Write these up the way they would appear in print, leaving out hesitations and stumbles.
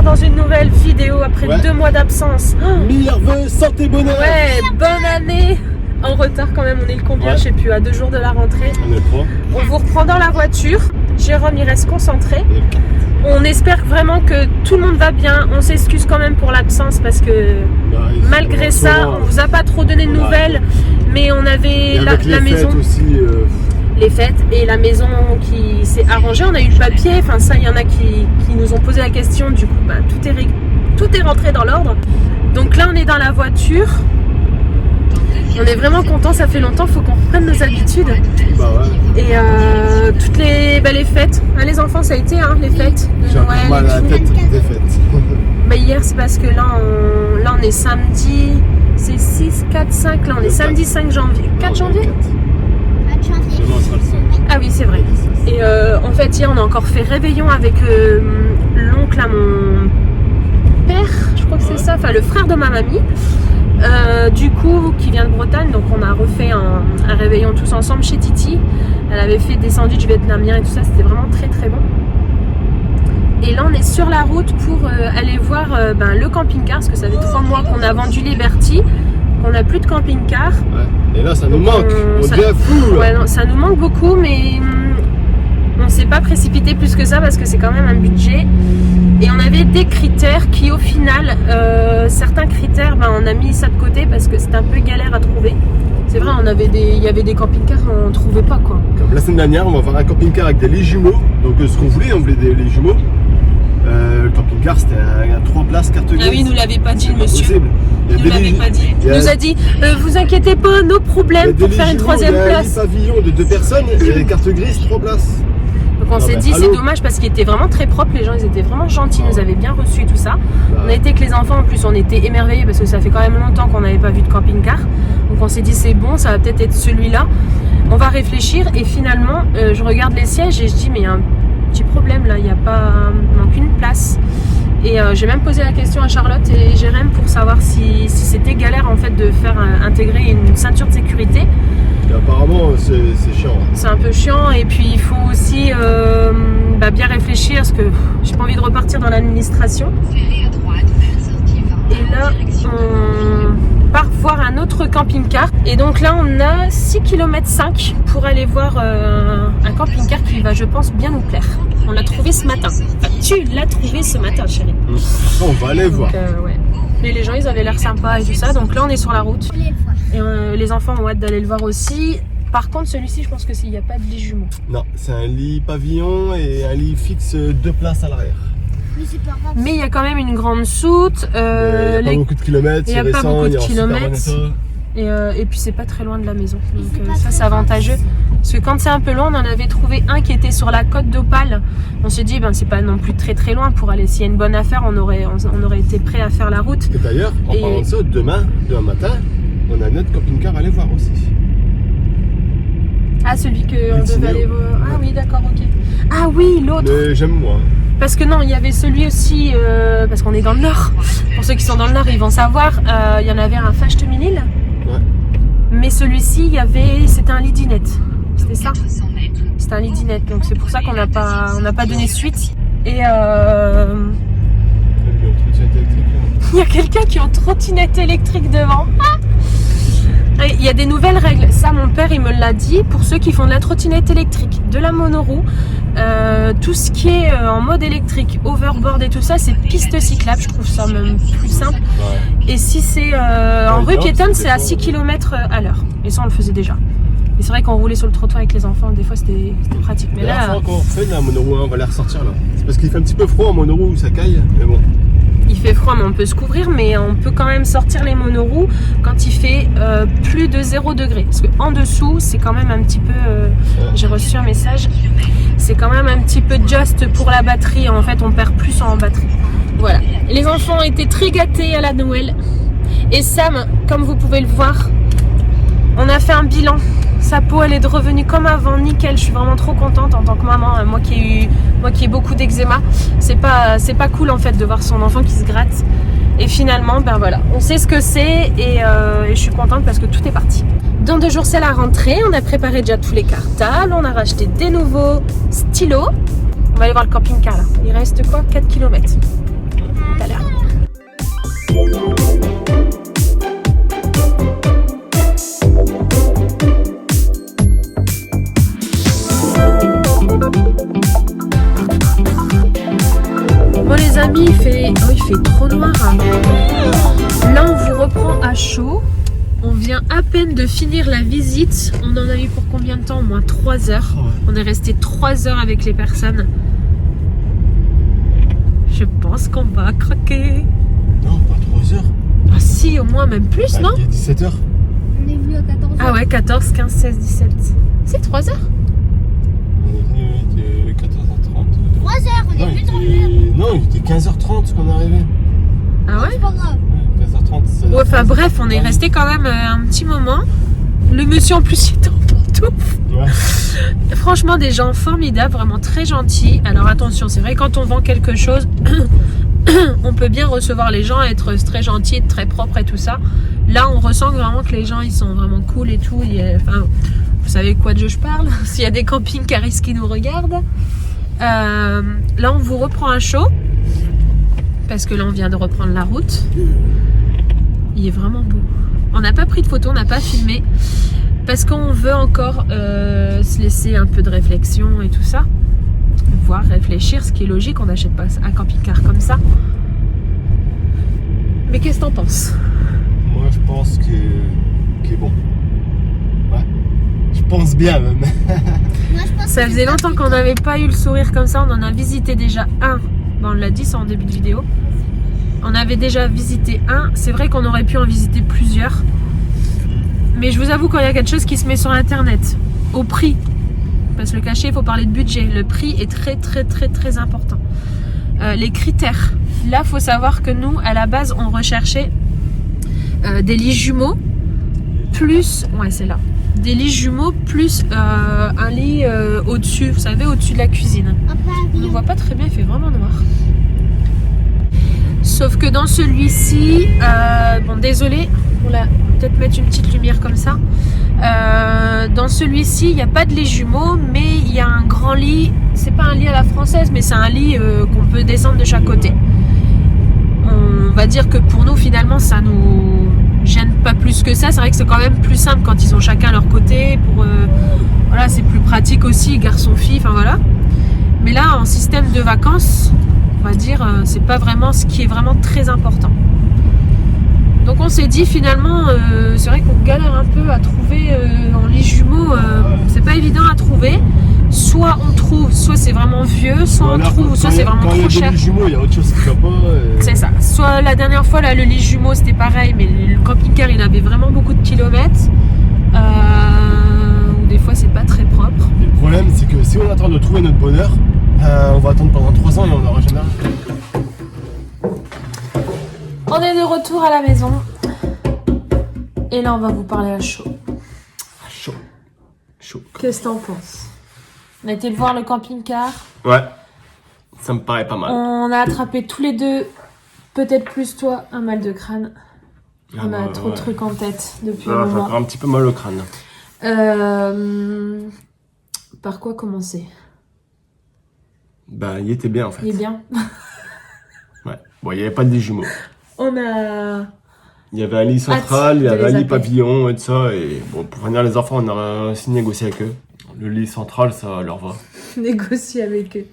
dans une nouvelle vidéo après 2 mois d'absence. Meilleurs vœux, santé, bonheur. Ouais, bonne année. En retard quand même, on est le combien, je sais plus, à 2 jours de la rentrée. On est le 3. On vous reprend dans la voiture. Jérôme, il reste concentré. On espère vraiment que tout le monde va bien. On s'excuse quand même pour l'absence parce que malgré ça, on vous a pas trop donné de nouvelles. Mais on avait la maison. Aussi, les fêtes et la maison qui s'est arrangée. On a eu le papier. Enfin, ça, il y en a qui nous ont posé la question. Du coup, tout est rentré dans l'ordre. Donc là, on est dans la voiture. On est vraiment content, ça fait longtemps, faut qu'on reprenne nos habitudes. Et toutes les fêtes. Les enfants, ça a été les fêtes de Noël. J'ai mal à la tête des fêtes. Hier, c'est parce que là on est samedi, c'est 6, 4, 5, là on est samedi 5 janvier. 4 janvier 4 janvier. Demain sera le 5. Ah oui, c'est vrai. Et en fait, hier, on a encore fait réveillon avec l'oncle à mon père, je crois que c'est ça, enfin le frère de ma mamie. Du coup, qui vient de Bretagne, donc on a refait un réveillon tous ensemble chez Titi. Elle avait fait des sandwichs vietnamiens et tout ça, c'était vraiment très très bon. Et là, on est sur la route pour aller voir le camping-car, parce que ça fait 3 mois qu'on a vendu Liberty, qu'on n'a plus de camping-car. Ouais. Et là, ça nous manque, on devient fou. Ouais, non, ça nous manque beaucoup, mais on ne s'est pas précipité plus que ça parce que c'est quand même un budget. Et on avait des critères qui au final, certains critères, on a mis ça de côté parce que c'était un peu galère à trouver. C'est vrai, il y avait des camping-cars, on ne trouvait pas quoi. Comme la semaine dernière, on va faire un camping-car avec des lits jumeaux. Donc ce qu'on voulait, on voulait des lits jumeaux. Le camping-car c'était un 3 places carte grise. Ah oui, il nous l'avait pas dit le monsieur. Possible. Il nous l'avait pas dit. Il nous a dit, vous inquiétez pas, nos problèmes pour faire une 3e place. Il y a des pavillons de 2 personnes et les cartes grises 3 places. Donc on s'est dit c'est dommage parce qu'il était vraiment très propre, les gens ils étaient vraiment gentils, ils nous avaient bien reçus et tout ça. On a été avec les enfants, en plus on était émerveillés parce que ça fait quand même longtemps qu'on n'avait pas vu de camping-car. Donc on s'est dit c'est bon, ça va peut-être être celui-là. On va réfléchir et finalement je regarde les sièges et je dis mais il y a un petit problème là, il n'y a pas, manque une place. Et j'ai même posé la question à Charlotte et Jérém pour savoir si c'était galère en fait de faire intégrer une ceinture de sécurité. Et apparemment c'est chiant. C'est un peu chiant et puis il faut aussi bien réfléchir parce que j'ai pas envie de repartir dans l'administration. Et là on part voir un autre camping-car et donc là on a 6,5 km pour aller voir un camping-car qui va je pense bien nous plaire. On l'a trouvé ce matin. Enfin, tu l'as trouvé ce matin chérie. On va aller voir. Et les gens ils avaient l'air sympas et tout ça donc là on est sur la route. Et les enfants ont hâte d'aller le voir aussi. Par contre, celui-ci, je pense que s'il n'y a pas de lit jumeau. Non, c'est un lit pavillon et un lit fixe 2 places à l'arrière. Mais il y a quand même une grande soute. Il n'y a pas beaucoup de kilomètres, il n'y a pas beaucoup de kilomètres. Et puis c'est pas très loin de la maison. Donc ça c'est avantageux. Parce que quand c'est un peu loin, on en avait trouvé un qui était sur la côte d'Opale. On s'est dit c'est pas non plus très très loin pour aller. S'il y a une bonne affaire, on aurait été prêt à faire la route. Et d'ailleurs, en parlant de ça, demain matin, on a notre camping-car à aller voir aussi. Ah, celui qu'on devait aller voir. Ah oui, d'accord, ok. Ah oui, l'autre. Mais j'aime moins. Parce que non, il y avait celui aussi, parce qu'on est dans le Nord. Pour ceux qui sont dans le Nord, ils vont savoir. Il y en avait un Fachtemminil. Ouais. Mais celui-ci, c'était un lit dinette. C'était ça. C'était un lit dinette. Donc c'est pour ça qu'on n'a pas donné suite. Et il y a quelqu'un qui est en trottinette électrique devant. Il y a des nouvelles règles, ça mon père il me l'a dit, pour ceux qui font de la trottinette électrique, de la monoroue, tout ce qui est en mode électrique, overboard et tout ça, c'est piste cyclable, je trouve ça même plus simple. Et si c'est en rue piétonne, c'est à 6 km à l'heure. Et ça on le faisait déjà. Et c'est vrai qu'on roulait sur le trottoir avec les enfants, des fois c'était pratique. Mais là, quand on fait de la monoroue, on va la ressortir là. C'est parce qu'il fait un petit peu froid en monoroue, ça caille, mais bon. Il fait froid mais on peut se couvrir, mais on peut quand même sortir les monoroues quand il fait plus de 0 degré. Parce qu'en dessous c'est quand même un petit peu, j'ai reçu un message, c'est quand même un petit peu just pour la batterie, en fait on perd plus en batterie. Voilà, les enfants étaient très gâtés à la Noël. Et Sam, comme vous pouvez le voir, on a fait un bilan. Sa peau elle est revenue comme avant, nickel. Je suis vraiment trop contente en tant que maman, moi qui ai beaucoup d'eczéma. C'est pas cool en fait de voir son enfant qui se gratte. Et finalement, voilà, on sait ce que c'est et je suis contente parce que tout est parti. Dans 2 jours c'est la rentrée, on a préparé déjà tous les cartables, on a racheté des nouveaux stylos. On va aller voir le camping-car là. Il reste quoi, 4 km. à l'heure. Bon les amis, il fait trop noir. Là on vous reprend à chaud. On vient à peine de finir la visite. On en a eu pour combien de temps? Au moins 3 heures. Ouais. On est resté 3 heures avec les personnes. Je pense qu'on va craquer. Non, pas 3 heures. Ah si, au moins même plus, non? Il y a 17 heures. On est venu à 14h. Ah ouais, 14, 15, 16, 17. C'est 3 heures? On est venu, il était 14h30. 3h, on est Non, venu dans le même. non, il était 15h30 qu'on est arrivé. Ah ouais? C'est pas grave. Ouais, 15h30. 16h30. Ouais, enfin bref, on est resté quand même un petit moment. Le monsieur en plus il était en pantoufles. Ouais. Franchement, des gens formidables, vraiment très gentils. Alors attention, c'est vrai, quand on vend quelque chose, on peut bien recevoir les gens, être très gentils, être très propre et tout ça. Là, on ressent vraiment que les gens, ils sont vraiment cool et tout. Enfin, vous savez quoi de je parle? S'il y a des camping-caristes qui nous regardent. Là, on vous reprend à chaud. Parce que là, on vient de reprendre la route. Il est vraiment beau. On n'a pas pris de photos, on n'a pas filmé. Parce qu'on veut encore se laisser un peu de réflexion et tout ça. Voir, réfléchir, ce qui est logique. On n'achète pas un camping-car comme ça. Mais qu'est-ce que t'en penses? Moi, je pense qu'il est bon. Ouais. Je pense bien, même. Moi, je pense Ça que faisait longtemps qu'on n'avait pas eu le sourire comme ça. On en a visité déjà un. Bon, on l'a dit, c'est en début de vidéo. On avait déjà visité un. C'est vrai qu'on aurait pu en visiter plusieurs. Mais je vous avoue, quand il y a quelque chose qui se met sur internet, au prix, parce que le cachet, il faut parler de budget. Le prix est très très très très important. Les critères. Là, il faut savoir que nous, à la base, on recherchait des lits jumeaux plus... Ouais, c'est là. Des lits jumeaux plus un lit au-dessus, vous savez, au-dessus de la cuisine. un On ne pavillon. voit pas très bien, il fait vraiment noir. Sauf que dans celui-ci, bon désolé, on va peut-être mettre une petite lumière comme ça. Dans celui-ci, il n'y a pas de lit jumeaux, mais il y a un grand lit. C'est pas un lit à la française, mais c'est un lit qu'on peut descendre de chaque côté. On va dire que pour nous, finalement, ça nous gêne pas plus que ça. C'est vrai que c'est quand même plus simple quand ils ont chacun leur côté. Voilà, c'est plus pratique aussi, garçon-fille, enfin voilà. Mais là, en système de vacances, on va dire, c'est pas vraiment ce qui est vraiment très important. Donc on s'est dit finalement, c'est vrai qu'on galère un peu à trouver en lit jumeaux, c'est pas évident à trouver. Soit on trouve, soit c'est vraiment vieux, soit on trouve, soit c'est vraiment trop cher. Quand il y a des lits jumeaux, il y a autre chose qui va pas. C'est ça. Soit la dernière fois, là, le lit jumeau, c'était pareil, mais le camping-car, il avait vraiment beaucoup de kilomètres. Ou des fois, c'est pas très propre. Et le problème, c'est que si on attend de trouver notre bonheur, on va attendre pendant 3 ans et on n'aura jamais rien. On est de retour à la maison. Et là, on va vous parler à chaud. Chaud. Chaud. Qu'est-ce que t'en penses? On a été voir le camping-car. Ouais. Ça me paraît pas mal. On a attrapé tous les deux, peut-être plus toi, un mal de crâne. Ah On a ouais, trop de ouais. trucs en tête depuis Ouais, un j'ai moment. encore un petit peu mal au crâne. Par quoi commencer? Bah, il était bien en fait. Il est bien. Ouais. Bon, il n'y avait pas de lit jumeaux. On a... Il y avait un lit central, il y de avait les un lit appeler. papillon et tout ça. Et bon, pour venir les enfants, on a aussi négocié avec eux. Le lit central, ça leur va. négocier avec eux.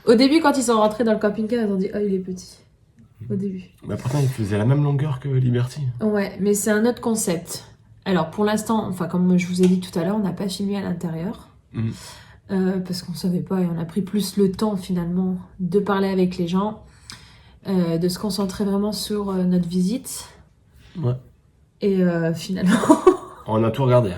Au début, quand ils sont rentrés dans le camping-car, ils ont dit « Oh, il est petit ». Au début. Mais pourtant, il faisait la même longueur que Liberty. Ouais, mais c'est un autre concept. Alors, pour l'instant, enfin, comme je vous ai dit tout à l'heure, on n'a pas filmé à l'intérieur. Parce qu'on savait pas et on a pris plus le temps, finalement, de parler avec les gens, de se concentrer vraiment sur notre visite. Ouais. Et finalement... On a tout regardé.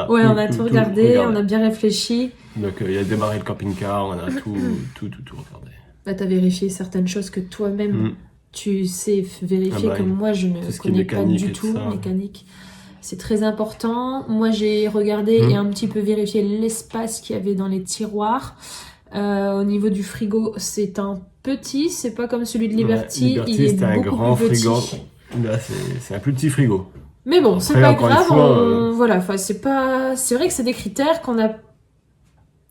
on a tout regardé, on a bien réfléchi. Donc, il a démarré le camping-car, on a tout regardé. Bah, t'as vérifié certaines choses que toi-même, tu sais vérifier, Ah bah, que moi, je ne tout ce qui est connais pas mécanique du et tout. tout ça. Mécanique. C'est très important. Moi, j'ai regardé et un petit peu vérifié l'espace qu'il y avait dans les tiroirs. Au niveau du frigo, c'est un petit, c'est pas comme celui de Liberty. Ouais, il est c'était un beaucoup grand plus petit. frigo. Là, c'est un plus petit frigo. Mais bon, c'est Après, pas encore une grave. fois, Voilà, enfin, c'est vrai que c'est des critères qu'on n'a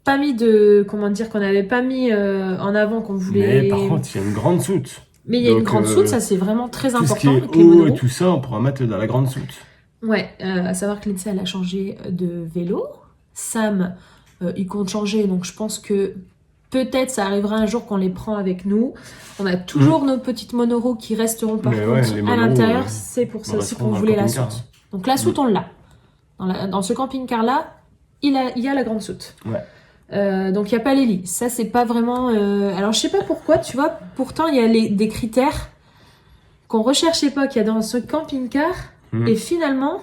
pas mis de, comment dire, qu'on n'avait pas mis en avant, qu'on voulait. Mais par contre, il y a une grande soute. Mais il y a une Donc, grande soute, ça c'est vraiment très Tout ce important qui est avec les eau et monoroues. tout ça, on pourra mettre dans la grande soute. Ouais, à savoir que Lindsay elle a changé de vélo. Sam, il compte changer, donc je pense que peut-être ça arrivera un jour qu'on les prend avec nous. On a toujours nos petites monoroues qui resteront par Mais ouais, contre les à monoroues, l'intérieur. C'est pour ça aussi resteront qu'on dans le voulait la camping-car. soute. Donc la soute, on l'a. Dans ce camping-car là, il y a la grande soute. Ouais. Donc il n'y a pas les lits. Ça c'est pas vraiment. Alors je sais pas pourquoi, tu vois. Pourtant il y a des critères qu'on recherchait pas qu'il y a dans ce camping-car. Et finalement,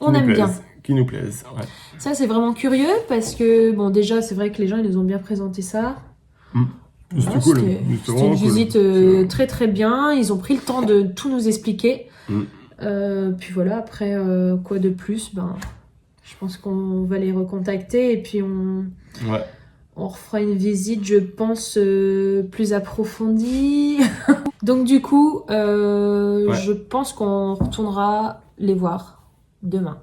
on aime bien. Qui nous plaisent, ouais. Ça c'est vraiment curieux parce que bon déjà c'est vrai que les gens ils nous ont bien présenté ça. C'était Voilà, cool. C'était C'était une vraiment cool. visite très très bien. Ils ont pris le temps de tout nous expliquer. Puis voilà, après, quoi de plus, ben, je pense qu'on va les recontacter et puis on refera une visite, je pense, plus approfondie. Donc du coup, je pense qu'on retournera les voir demain,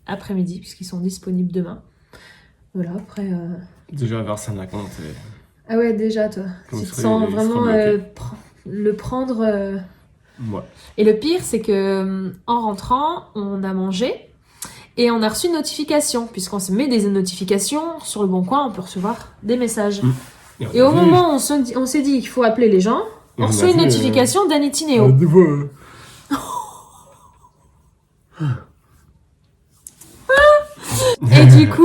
après-midi, puisqu'ils sont disponibles demain. Voilà, après... Déjà, vers Saint-Naconte. Ah ouais, déjà, toi. Comme Tu te ça, sens il vraiment sera bloqué. le prendre... Ouais. Et le pire, c'est que en rentrant, on a mangé et on a reçu une notification. Puisqu'on se met des notifications sur le Bon Coin, on peut recevoir des messages. Et au moment où on s'est dit qu'il faut appeler les gens, on reçoit une notification d'Anitineo. Et du coup,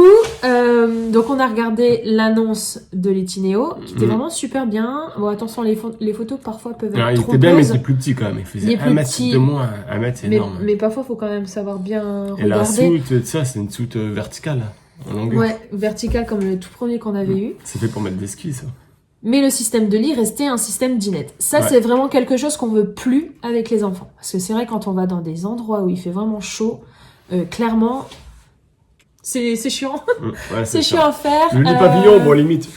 donc on a regardé l'annonce de l'Itineo, qui était vraiment super bien. Bon, attention, les photos parfois peuvent être Il trompeuses. était bien, mais il était plus petit quand même. Il Il faisait est plus 1 mètre petit. de moins. 1 mètre, c'est énorme. Mais parfois, il faut quand même savoir bien Et la regarder. soute, ça, c'est une soute verticale, en longueur. Ouais, vertical comme le tout premier qu'on avait eu. C'est fait pour mettre des skis, ça. Mais le système de lit restait un système dinette. Ça, Ouais. c'est vraiment quelque chose qu'on veut plus avec les enfants. Parce que c'est vrai, quand on va dans des endroits où il fait vraiment chaud, clairement, c'est chiant. Ouais, C'est chiant à faire. Le lit papillon, bon, limite,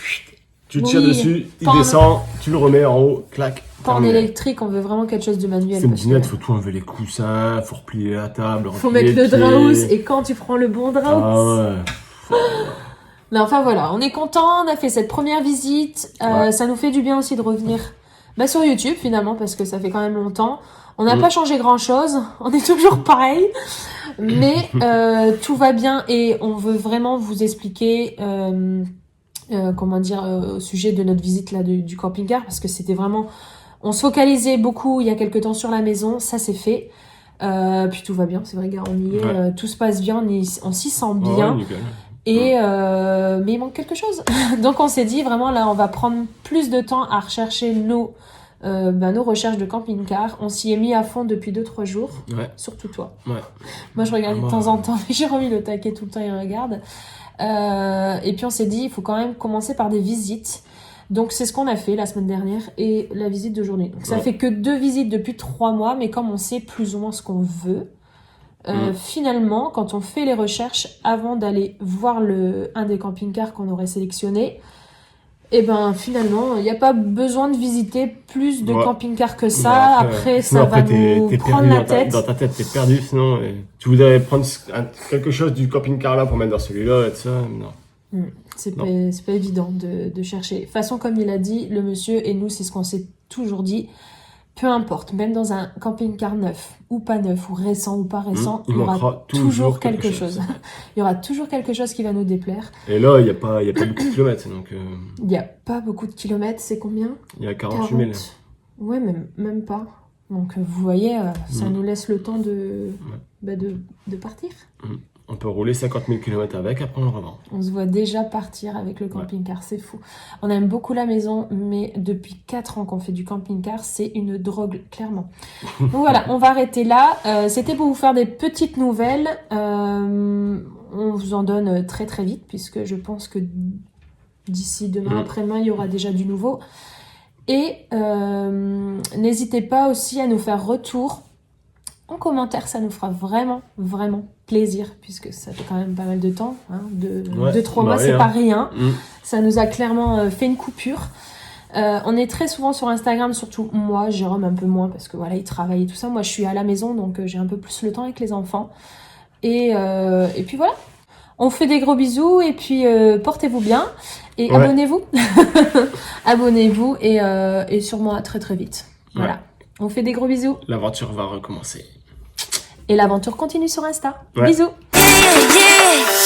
tu tires oui, dessus, il pas en- descend, tu le remets en haut, clac. Pas en terminé. électrique, on veut vraiment quelque chose de manuel. C'est une parce que dinette, faut tout enlever les coussins, faut replier la table, faut replier mettre le les draus. pieds. Et quand tu prends le bon draus. Ah ouais. Mais enfin voilà, on est content, on a fait cette première visite. Ouais. Ça nous fait du bien aussi de revenir sur YouTube finalement, parce que ça fait quand même longtemps. On n'a pas changé grand chose, on est toujours pareil. Mais tout va bien et on veut vraiment vous expliquer comment dire au sujet de notre visite là du camping-car, parce que c'était vraiment... On se focalisait beaucoup il y a quelques temps sur la maison, ça c'est fait. Puis tout va bien, c'est vrai gars, on y est, Ouais. tout se passe bien, on s'y sent Ouais, bien. nickel. Et mais il manque quelque chose. Donc on s'est dit vraiment là on va prendre plus de temps à rechercher nos recherches de camping-car. On s'y est mis à fond depuis 2-3 jours. Ouais. Surtout toi. Ouais. Moi je regarde de Moi, temps en temps, mais j'ai remis le taquet tout le temps, il regarde. Et puis on s'est dit il faut quand même commencer par des visites. Donc c'est ce qu'on a fait la semaine dernière et la visite d'aujourd'hui. Donc ça fait que 2 visites depuis 3 mois, mais comme on sait plus ou moins ce qu'on veut, finalement, quand on fait les recherches avant d'aller voir un des camping-cars qu'on aurait sélectionné, et ben finalement, il n'y a pas besoin de visiter plus de camping-cars que ça. Bon, après, sinon, ça va nous t'es prendre perdu la tête. dans ta tête, t'es perdu sinon. Tu voudrais prendre quelque chose du camping-car là pour mettre dans celui-là et tout ça. Non. C'est pas évident de chercher. De toute façon, comme il a dit, le monsieur et nous, c'est ce qu'on s'est toujours dit. Peu importe, même dans un camping-car neuf ou pas neuf, ou récent ou pas récent, il y aura toujours quelque chose. Il y aura toujours quelque chose qui va nous déplaire. Et là, il y a pas beaucoup de kilomètres. Donc, il n'y a pas beaucoup de kilomètres, c'est combien? Il y a 48 000. Ouais, même pas. Donc vous voyez, ça nous laisse le temps de partir. On peut rouler 50 000 km avec, après on le revend. On se voit déjà partir avec le camping-car, c'est fou. On aime beaucoup la maison, mais depuis 4 ans qu'on fait du camping-car, c'est une drogue, clairement. Donc voilà, on va arrêter là. C'était pour vous faire des petites nouvelles. On vous en donne très très vite, puisque je pense que d'ici demain après-demain, il y aura déjà du nouveau. Et n'hésitez pas aussi à nous faire retour en commentaire, ça nous fera vraiment, vraiment plaisir, puisque ça fait quand même pas mal de temps, 2-3 mois, c'est pas rien. Ça nous a clairement fait une coupure. On est très souvent sur Instagram, surtout moi, Jérôme un peu moins, parce que voilà, il travaille et tout ça. Moi, je suis à la maison, donc j'ai un peu plus le temps avec les enfants. Et puis voilà, on fait des gros bisous, et puis portez-vous bien, et abonnez-vous. Abonnez-vous, et sûrement à très très vite. Voilà. On fait des gros bisous. L'aventure va recommencer. Et l'aventure continue sur Insta. Ouais. Bisous. Yeah, yeah.